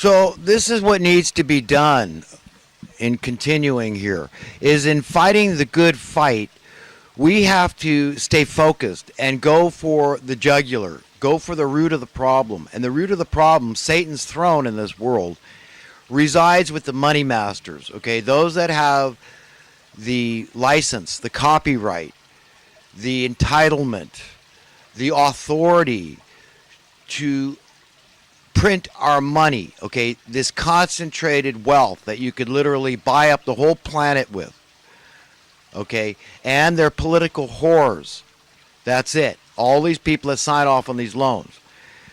So this is what needs to be done in continuing here, is in fighting the good fight, we have to stay focused and go for the jugular, go for the root of the problem. And the root of the problem, Satan's throne in this world, resides with the money masters, okay? Those that have the license, the copyright, the entitlement, the authority to print our money, okay? This concentrated wealth that you could literally buy up the whole planet with, okay? And they're political whores. That's it. All these people that sign off on these loans.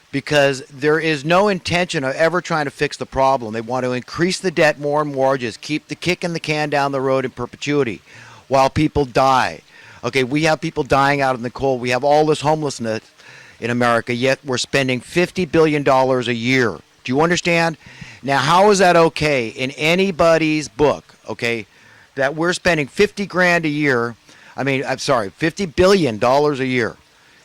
Because there is no intention of ever trying to fix the problem. They want to increase the debt more and more, just keep the kicking the can down the road in perpetuity while people die. Okay, we have people dying out in the cold. We have all this homelessness in America, yet we're spending $50 billion a year. Do you understand? Now, how is that okay in anybody's book, okay, that we're spending 50 grand a year? $50 billion a year.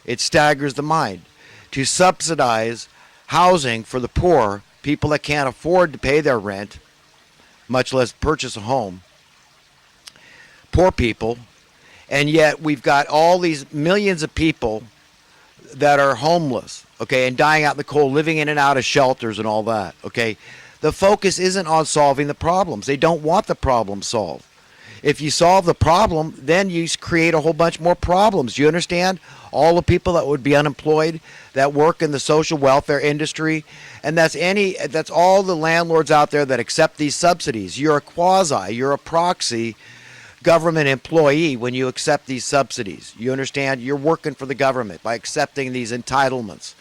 It staggers the mind. To subsidize housing for the poor, people that can't afford to pay their rent, much less purchase a home, poor people, and yet we've got all these millions of people that are homeless, okay, and dying out in the cold, living in and out of shelters and all that, okay? The focus isn't on solving the problems. They don't want the problem solved. If you solve the problem, then you create a whole bunch more problems. Do you understand? All the people that would be unemployed, that work in the social welfare industry, and that's all the landlords out there that accept these subsidies. You're a quasi, you're a proxy government employee when you accept these subsidies. You understand? You're working for the government by accepting these entitlements,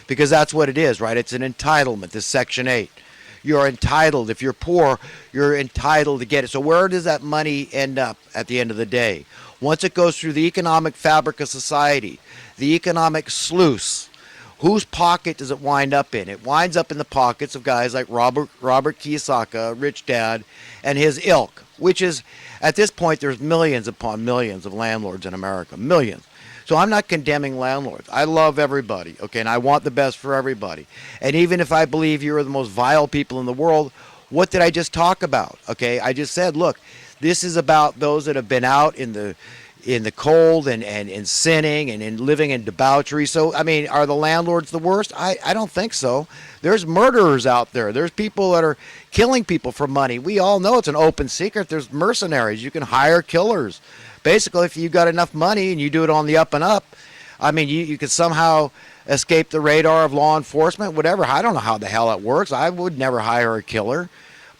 because that's what it is, right? It's an entitlement, this Section 8. You're entitled. If you're poor, you're entitled to get it. So where does that money end up at the end of the day? Once it goes through the economic fabric of society, the economic sluice, whose pocket does it wind up in? It winds up in the pockets of guys like Robert Kiyosaki, Rich Dad, and his ilk, which is, at this point, there's millions upon millions of landlords in America. Millions. So I'm not condemning landlords. I love everybody, okay, and I want the best for everybody. And even if I believe you're the most vile people in the world, what did I just talk about? Okay, I just said, look, this is about those that have been out in the cold and sinning and in living in debauchery. So, are the landlords the worst? I don't think so. There's murderers out there. There's people that are killing people for money. We all know it's an open secret. There's mercenaries. You can hire killers. Basically, if you've got enough money and you do it on the up and up, you could somehow escape the radar of law enforcement, whatever. I don't know how the hell it works. I would never hire a killer.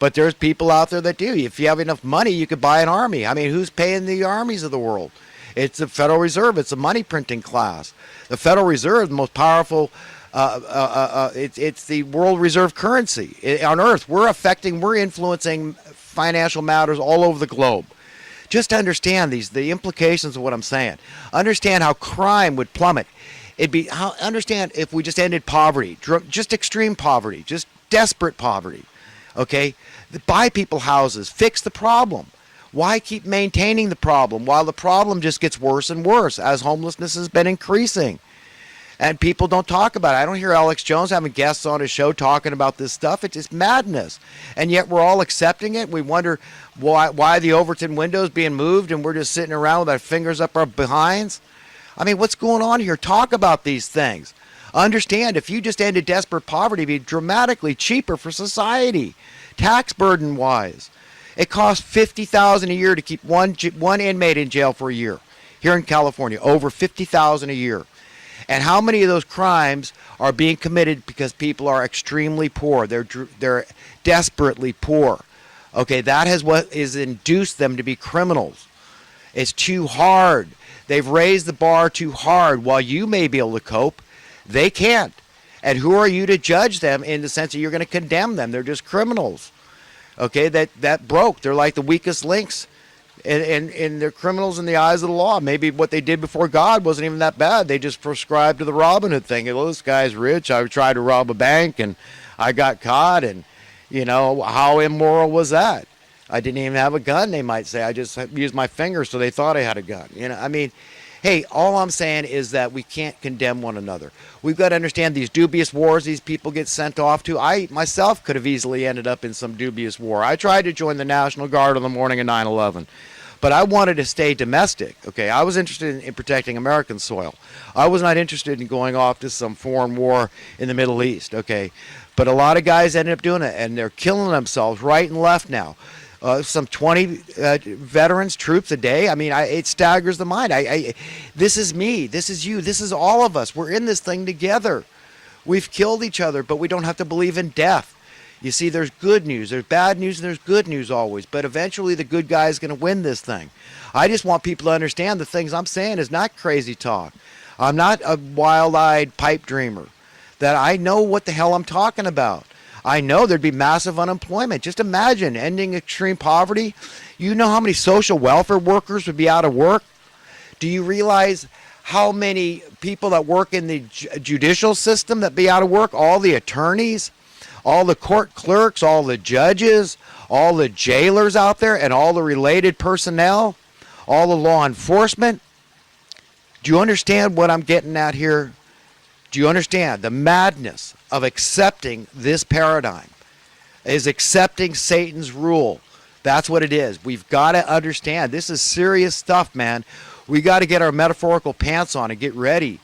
But there's people out there that do. If you have enough money, you could buy an army. Who's paying the armies of the world? It's the Federal Reserve. It's a money printing class. The Federal Reserve, the most powerful, it's the world reserve currency on Earth. We're influencing financial matters all over the globe. Just to understand the implications of what I'm saying. Understand how crime would plummet. Understand if we just ended poverty, just extreme poverty, just desperate poverty. Okay? Buy people houses, fix the problem. Why keep maintaining the problem while the problem just gets worse and worse as homelessness has been increasing? And people don't talk about it. I don't hear Alex Jones having guests on his show talking about this stuff. It's just madness. And yet we're all accepting it. We wonder why the Overton window is being moved and we're just sitting around with our fingers up our behinds. What's going on here? Talk about these things. Understand, if you just ended desperate poverty, it'd be dramatically cheaper for society, tax burden wise. It costs $50,000 a year to keep one inmate in jail for a year. Here in California, over $50,000 a year. And how many of those crimes are being committed because people are extremely poor? They're desperately poor. Okay, that is what has induced them to be criminals. It's too hard. They've raised the bar too hard. While you may be able to cope, they can't. And who are you to judge them in the sense that you're going to condemn them? They're just criminals. Okay, that broke. They're like the weakest links. And they're criminals in the eyes of the law. Maybe what they did before God wasn't even that bad. They just prescribed to the Robin Hood thing. Well, this guy's rich. I tried to rob a bank and I got caught. And, how immoral was that? I didn't even have a gun, they might say. I just used my fingers so they thought I had a gun. Hey, all I'm saying is that we can't condemn one another. We've got to understand these dubious wars these people get sent off to. I myself could have easily ended up in some dubious war. I tried to join the National Guard on the morning of 9/11. But I wanted to stay domestic. Okay, I was interested in protecting American soil. I was not interested in going off to some foreign war in the Middle East. Okay, but a lot of guys ended up doing it, and they're killing themselves right and left now. Some 20 veterans, troops a day. I mean, it staggers the mind. This is me. This is you. This is all of us. We're in this thing together. We've killed each other, but we don't have to believe in death. You see, there's good news, there's bad news, and there's good news always. But eventually the good guy is going to win this thing. I just want people to understand the things I'm saying is not crazy talk. I'm not a wild-eyed pipe dreamer. That I know what the hell I'm talking about. I know there'd be massive unemployment. Just imagine ending extreme poverty. You know how many social welfare workers would be out of work? Do you realize how many people that work in the judicial system that be out of work? All the attorneys, all the court clerks, all the judges, all the jailers out there, and all the related personnel, all the law enforcement. Do you understand what I'm getting at here? Do you understand the madness of accepting this paradigm? Is accepting Satan's rule. That's what it is. We've got to understand. This is serious stuff, man. We got to get our metaphorical pants on and get ready.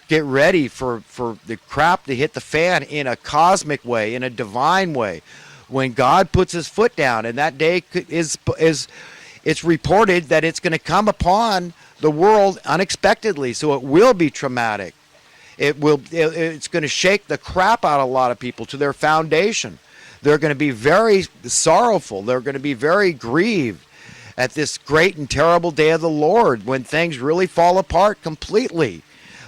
Get ready for the crap to hit the fan in a cosmic way, in a divine way. When God puts his foot down, and that day it's reported that it's going to come upon the world unexpectedly, so it will be traumatic. It's going to shake the crap out of a lot of people to their foundation. They're going to be very sorrowful. They're going to be very grieved at this great and terrible day of the Lord when things really fall apart completely.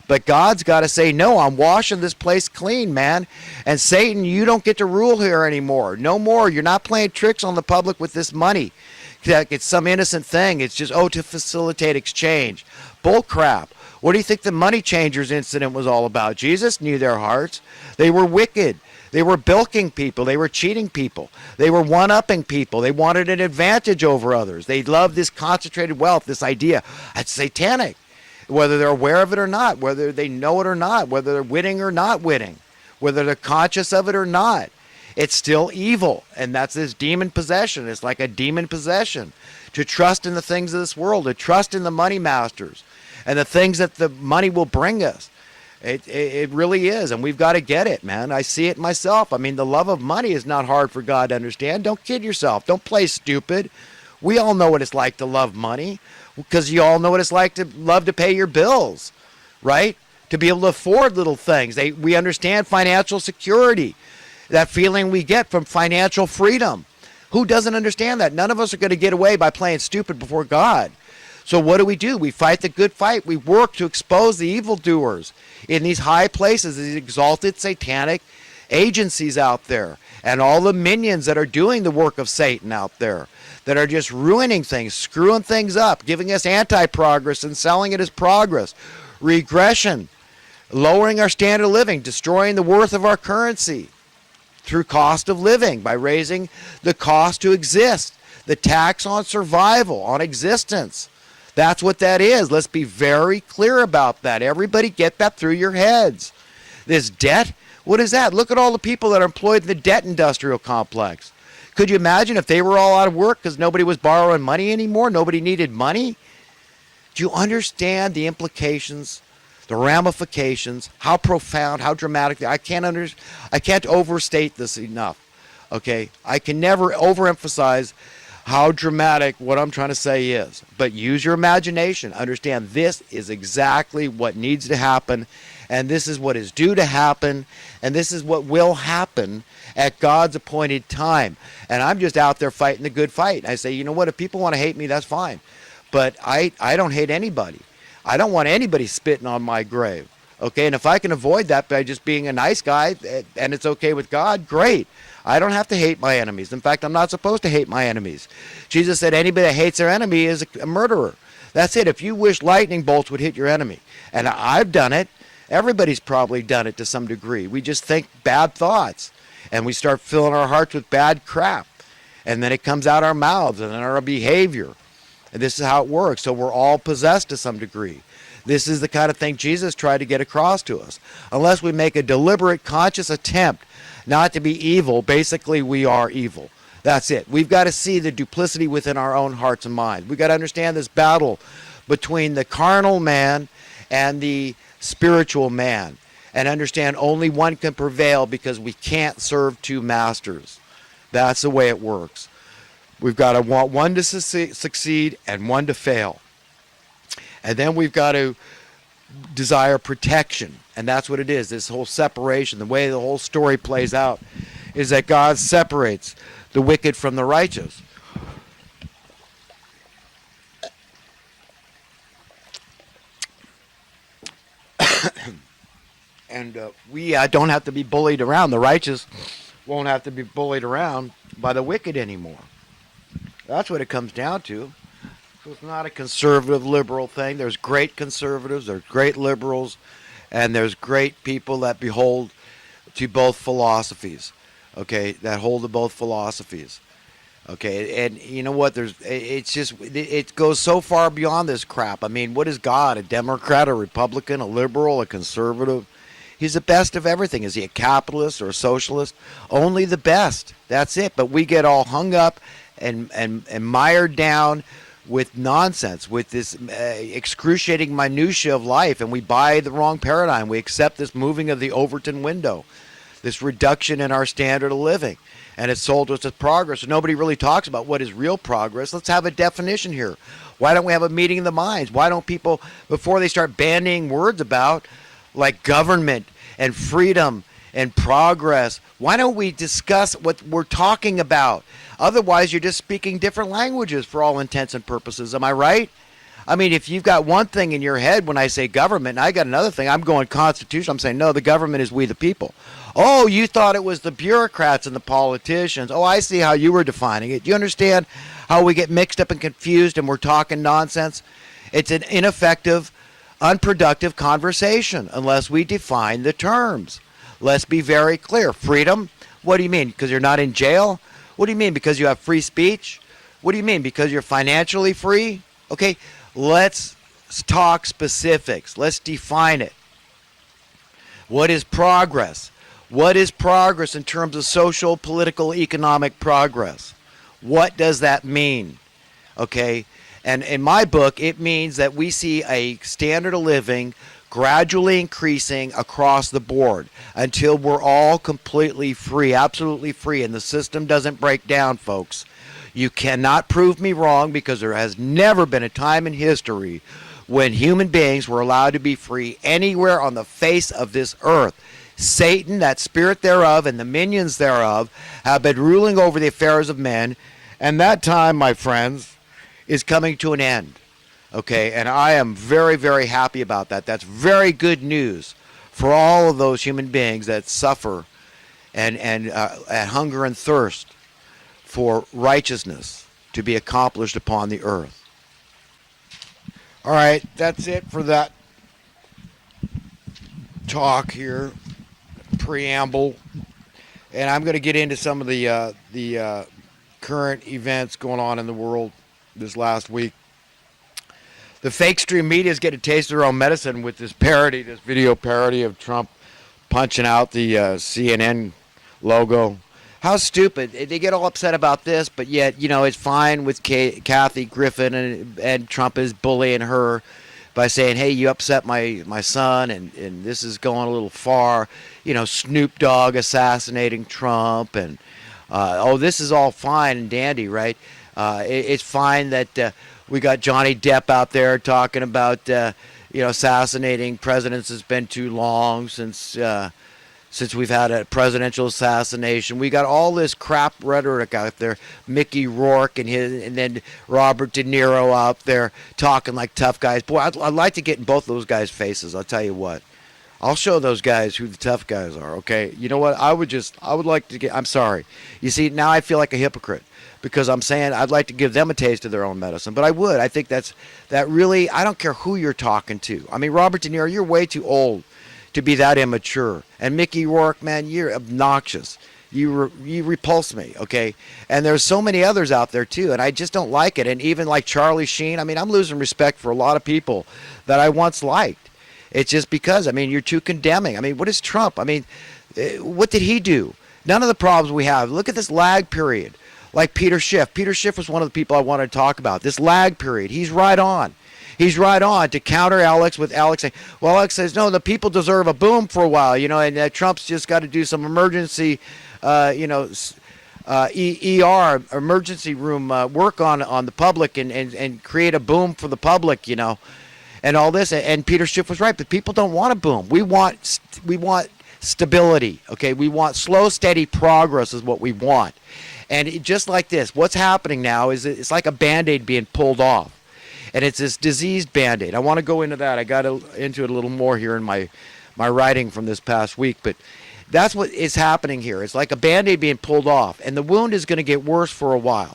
But God's got to say, no, I'm washing this place clean, man. And Satan, you don't get to rule here anymore. No more. You're not playing tricks on the public with this money. It's some innocent thing. It's just, to facilitate exchange. Bull crap. What do you think the money changers incident was all about? Jesus knew their hearts. They were wicked. They were bilking people. They were cheating people. They were one-upping people. They wanted an advantage over others. They loved this concentrated wealth, this idea. That's satanic. Whether they're aware of it or not, whether they know it or not, whether they're winning or not winning, whether they're conscious of it or not. It's still evil, and that's this demon possession. It's like a demon possession. To trust in the things of this world, to trust in the money masters, and the things that the money will bring us. It really is, and we've got to get it, man. I see it myself. I mean, the love of money is not hard for God to understand. Don't kid yourself. Don't play stupid. We all know what it's like to love money, because you all know what it's like to love to pay your bills, right? To be able to afford little things. We understand financial security, that feeling we get from financial freedom. Who doesn't understand that? None of us are going to get away by playing stupid before God. So what do? We fight the good fight. We work to expose the evildoers in these high places, these exalted satanic agencies out there, and all the minions that are doing the work of Satan out there, that are just ruining things, screwing things up, giving us anti-progress and selling it as progress, regression, lowering our standard of living, destroying the worth of our currency through cost of living by raising the cost to exist, the tax on survival, on existence. That's what that is. Let's be very clear about that. Everybody get that through your heads. This debt, what is that? Look at all the people that are employed in the debt industrial complex. Could you imagine if they were all out of work because nobody was borrowing money anymore? Nobody needed money? Do you understand the implications, the ramifications, how profound, how dramatic? I can't overstate this enough. Okay? I can never overemphasize how dramatic what I'm trying to say is. But use your imagination. Understand this is exactly what needs to happen, and this is what is due to happen, and this is what will happen at God's appointed time. And I'm just out there fighting the good fight. I say, you know what, if people want to hate me, that's fine. But I don't hate anybody. I don't want anybody spitting on my grave. Okay, and if I can avoid that by just being a nice guy, and it's okay with God, great. I don't have to hate my enemies. In fact, I'm not supposed to hate my enemies. Jesus said anybody that hates their enemy is a murderer. That's it. If you wish lightning bolts would hit your enemy, and I've done it, everybody's probably done it to some degree. We just think bad thoughts, and we start filling our hearts with bad crap, and then it comes out our mouths and in our behavior. And this is how it works. So we're all possessed to some degree. This is the kind of thing Jesus tried to get across to us. Unless we make a deliberate, conscious attempt not to be evil, basically we are evil. That's it. We've got to see the duplicity within our own hearts and minds. We've got to understand this battle between the carnal man and the spiritual man, and understand only one can prevail because we can't serve two masters. That's the way it works. We've got to want one to succeed and one to fail. And then we've got to desire protection. And that's what it is, this whole separation. The way the whole story plays out is that God separates the wicked from the righteous. And we don't have to be bullied around. The righteous won't have to be bullied around by the wicked anymore. That's what it comes down to. So it's not a conservative liberal thing. There's great conservatives, there's great liberals, and there's great people that behold to both philosophies. Okay, that hold to both philosophies. Okay, and you know what? It goes so far beyond this crap. I mean, what is God? A Democrat, a Republican, a liberal, a conservative? He's the best of everything. Is he a capitalist or a socialist? Only the best. That's it. But we get all hung up and mired down with nonsense, with this excruciating minutia of life, and we buy the wrong paradigm. We accept this moving of the Overton window, this reduction in our standard of living, and it's sold to us as progress. And nobody really talks about what is real progress. Let's have a definition here. Why don't we have a meeting of the minds? Why don't people, before they start bandying words about like government and freedom and progress, why don't we discuss what we're talking about? Otherwise, you're just speaking different languages for all intents and purposes. Am I right? I mean, if you've got one thing in your head when I say government, and I got another thing, I'm going constitution. I'm saying, no, the government is we the people. Oh, you thought it was the bureaucrats and the politicians. Oh, I see how you were defining it. Do you understand how we get mixed up and confused and we're talking nonsense? It's an ineffective, unproductive conversation unless we define the terms. Let's be very clear. Freedom? What do you mean? Because you're not in jail? What do you mean? Because you have free speech? What do you mean? Because you're financially free? Okay, let's talk specifics. Let's define it. What is progress? What is progress in terms of social, political, economic progress? What does that mean? Okay, and in my book, it means that we see a standard of living gradually increasing across the board until we're all completely free, absolutely free, and the system doesn't break down, folks. You cannot prove me wrong, because there has never been a time in history when human beings were allowed to be free anywhere on the face of this earth. Satan, that spirit thereof, and the minions thereof have been ruling over the affairs of men, and that time, my friends, is coming to an end. Okay, and I am very, very happy about that. That's very good news for all of those human beings that suffer and hunger and thirst for righteousness to be accomplished upon the earth. All right, that's it for that talk here, preamble, and I'm going to get into some of the current events going on in the world this last week. The fake stream media is getting a taste of their own medicine with this parody, this video parody of Trump punching out the CNN logo. How stupid. They get all upset about this, but yet, you know, it's fine with Kathy Griffin, and Trump is bullying her by saying, hey, you upset my son, and this is going a little far. You know, Snoop Dogg assassinating Trump, and, this is all fine and dandy, right? It's fine that we got Johnny Depp out there talking about, assassinating presidents has been too long since we've had a presidential assassination. We got all this crap rhetoric out there. Mickey Rourke and then Robert De Niro out there talking like tough guys. Boy, I'd like to get in both those guys' faces. I'll tell you what. I'll show those guys who the tough guys are, okay? You know what? I would like to get, I'm sorry. You see, now I feel like a hypocrite, because I'm saying I'd like to give them a taste of their own medicine. But I would. I think that really, I don't care who you're talking to. I mean, Robert De Niro, you're way too old to be that immature. And Mickey Rourke, man, you're obnoxious. You repulse me, okay? And there's so many others out there too, and I just don't like it. And even like Charlie Sheen, I mean, I'm losing respect for a lot of people that I once liked. It's just because, I mean, you're too condemning. I mean, what is Trump? I mean, what did he do? None of the problems we have. Look at this lag period. Like Peter Schiff. Peter Schiff was one of the people I wanted to talk about. This lag period. He's right on. He's right on to counter Alex with Alex saying, well, Alex says, no, the people deserve a boom for a while, you know, and Trump's just got to do some emergency, ER, emergency room work on the public and create a boom for the public, you know, and all this. And Peter Schiff was right, but people don't want a boom. We want stability, okay? We want slow, steady progress is what we want. And just like this, what's happening now is it's like a Band-Aid being pulled off. And it's this diseased Band-Aid. I want to go into that. I got into it a little more here in my writing from this past week. But that's what is happening here. It's like a Band-Aid being pulled off. And the wound is going to get worse for a while.